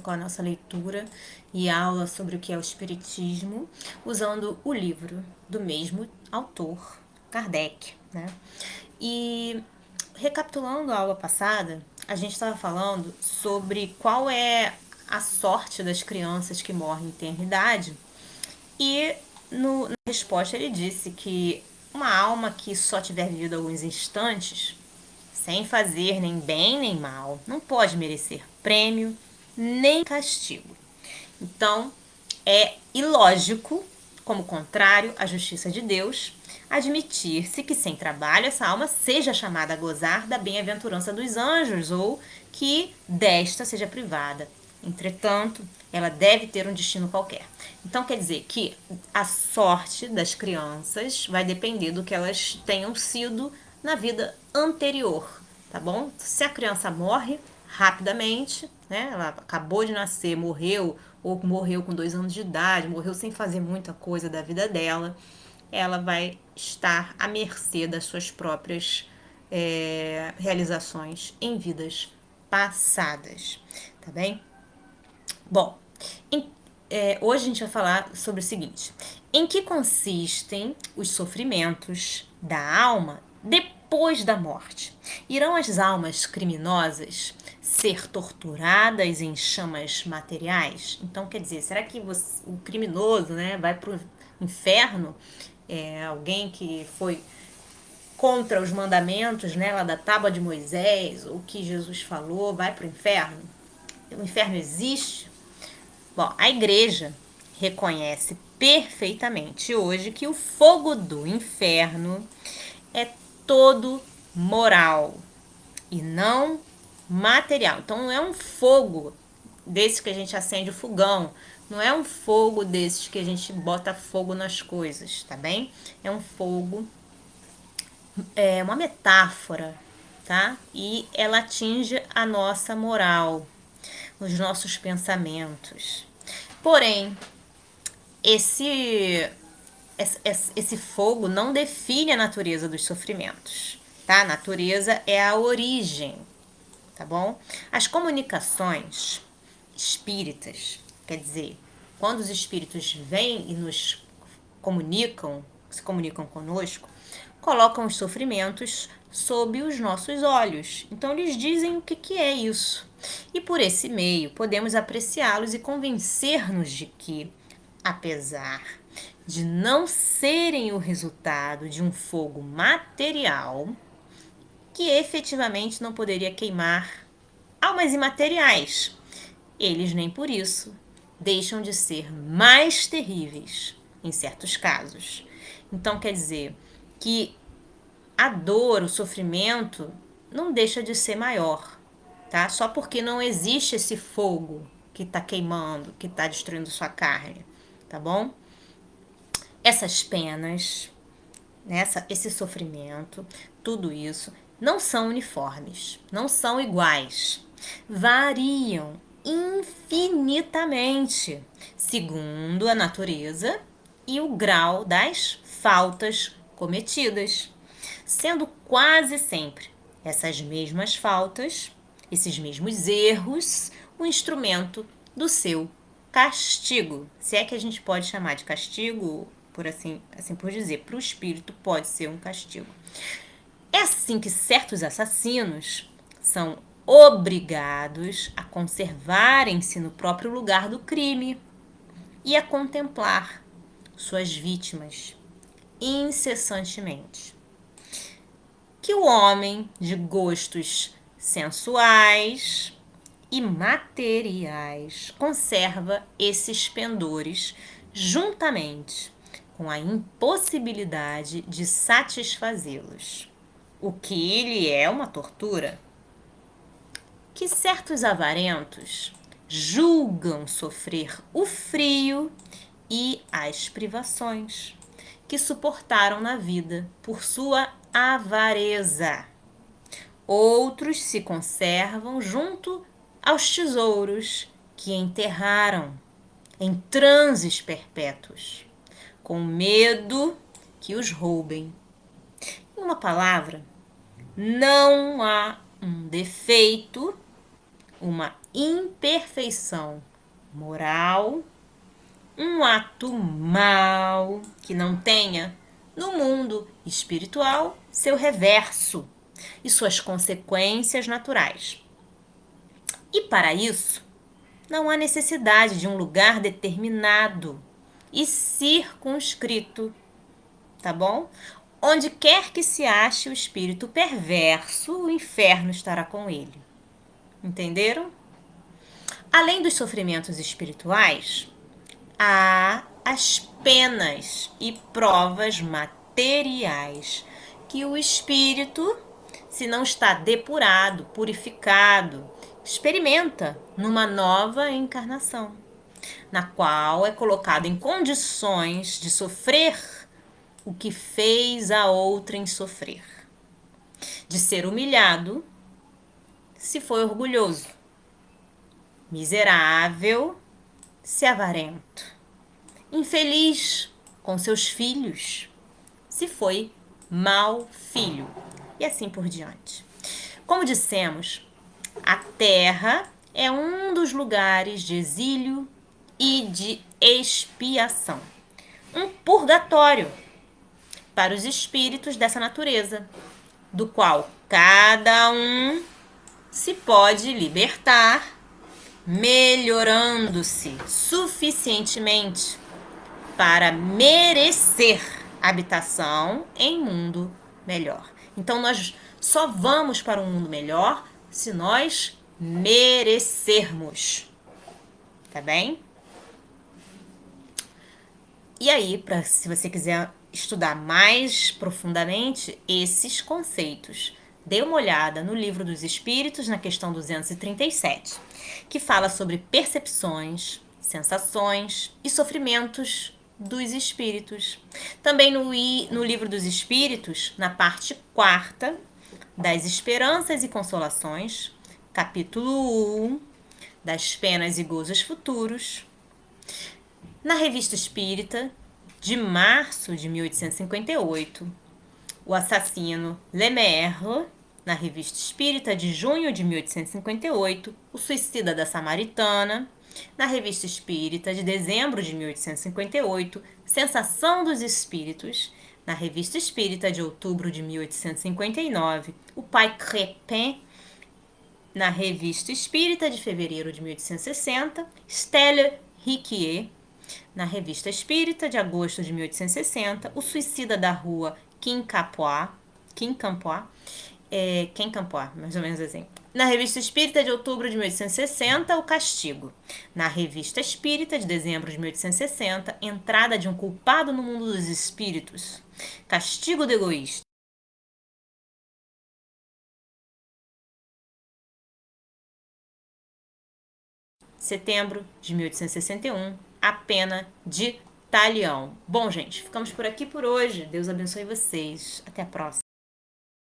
com a nossa leitura e aula sobre o que é o Espiritismo, usando o livro do mesmo autor, Kardec, né? E recapitulando a aula passada, a gente estava falando sobre qual é a sorte das crianças que morrem em eternidade e na resposta ele disse que uma alma que só tiver vivido alguns instantes sem fazer nem bem nem mal, não pode merecer prêmio nem castigo. Então, é ilógico, como contrário à justiça de Deus, admitir-se que sem trabalho essa alma seja chamada a gozar da bem-aventurança dos anjos ou que desta seja privada. Entretanto, ela deve ter um destino qualquer. Então, quer dizer que a sorte das crianças vai depender do que elas tenham sido na vida anterior, tá bom? Se a criança morre rapidamente, né? Ela acabou de nascer, morreu, ou morreu com 2 anos de idade, morreu sem fazer muita coisa da vida dela, ela vai estar à mercê das suas próprias realizações em vidas passadas, tá bem? Bom, hoje a gente vai falar sobre o seguinte: em que consistem os sofrimentos da alma depois da morte? Irão as almas criminosas ser torturadas em chamas materiais? Então, quer dizer, será que o criminoso, né, vai para o inferno? Alguém que foi contra os mandamentos, né, lá da Tábua de Moisés, o que Jesus falou, vai para o inferno? O inferno existe? Bom, a igreja reconhece perfeitamente hoje que o fogo do inferno é todo moral e não material. Então não é um fogo desse que a gente acende o fogão, não é um fogo desses que a gente bota fogo nas coisas, tá bem? É um fogo, é uma metáfora, tá? E ela atinge a nossa moral, os nossos pensamentos. Porém, esse fogo não define a natureza dos sofrimentos, tá? A natureza é a origem, tá bom? As comunicações espíritas, quer dizer, quando os espíritos vêm e nos comunicam, se comunicam conosco, colocam os sofrimentos sob os nossos olhos. Então, eles dizem o que é isso. E por esse meio, podemos apreciá-los e convencer-nos de que, apesar de não serem o resultado de um fogo material, que efetivamente não poderia queimar almas imateriais, eles nem por isso deixam de ser mais terríveis em certos casos. Então, quer dizer que a dor, o sofrimento, não deixa de ser maior, tá? Só porque não existe esse fogo que está queimando, que está destruindo sua carne, tá bom? Essas penas, esse sofrimento, tudo isso, não são uniformes, não são iguais. Variam infinitamente, segundo a natureza e o grau das faltas cometidas, sendo quase sempre essas mesmas faltas, esses mesmos erros, o instrumento do seu castigo. Se é que a gente pode chamar de castigo, por assim por dizer, para o espírito pode ser um castigo. É assim que certos assassinos são obrigados a conservarem-se no próprio lugar do crime e a contemplar suas vítimas incessantemente. Que o homem de gostos sensuais e materiais conserva esses pendores juntamente com a impossibilidade de satisfazê-los, o que lhe é uma tortura. Que certos avarentos julgam sofrer o frio e as privações que suportaram na vida por sua avareza. Outros se conservam junto aos tesouros que enterraram em transes perpétuos, com medo que os roubem. Em uma palavra, não há um defeito, uma imperfeição moral, um ato mau que não tenha no mundo espiritual seu reverso e suas consequências naturais. E para isso, não há necessidade de um lugar determinado e circunscrito, tá bom? Onde quer que se ache o espírito perverso, o inferno estará com ele. Entenderam? Além dos sofrimentos espirituais, há as penas e provas materiais que o espírito, se não está depurado, purificado, experimenta numa nova encarnação, na qual é colocado em condições de sofrer o que fez a outrem sofrer, de ser humilhado se foi orgulhoso, miserável se avarento, infeliz com seus filhos se foi mau filho, e assim por diante. Como dissemos, a terra é um dos lugares de exílio e de expiação, um purgatório para os espíritos dessa natureza, do qual cada um se pode libertar, melhorando-se suficientemente para merecer habitação em mundo melhor. Então nós só vamos para um mundo melhor se nós merecermos. Tá bem? E aí, se você quiser estudar mais profundamente esses conceitos, dê uma olhada no Livro dos Espíritos, na questão 237, que fala sobre percepções, sensações e sofrimentos dos espíritos. Também no Livro dos Espíritos, na parte 4ª, das esperanças e consolações, capítulo 1, das penas e gozos futuros. Na Revista Espírita, de março de 1858, o assassino Lemerle. Na Revista Espírita, de junho de 1858, o suicida da Samaritana. Na Revista Espírita, de dezembro de 1858, Sensação dos Espíritos. Na Revista Espírita, de outubro de 1859, o Pai Crépin. Na Revista Espírita, de fevereiro de 1860, Stella Riquier. Na Revista Espírita, de agosto de 1860, o suicida da rua Quincampoix, mais ou menos assim. Na Revista Espírita, de outubro de 1860, o castigo. Na Revista Espírita, de dezembro de 1860, entrada de um culpado no mundo dos espíritos. Castigo do egoísta. Setembro de 1861, a pena de talião. Bom, gente, ficamos por aqui por hoje. Deus abençoe vocês. Até a próxima.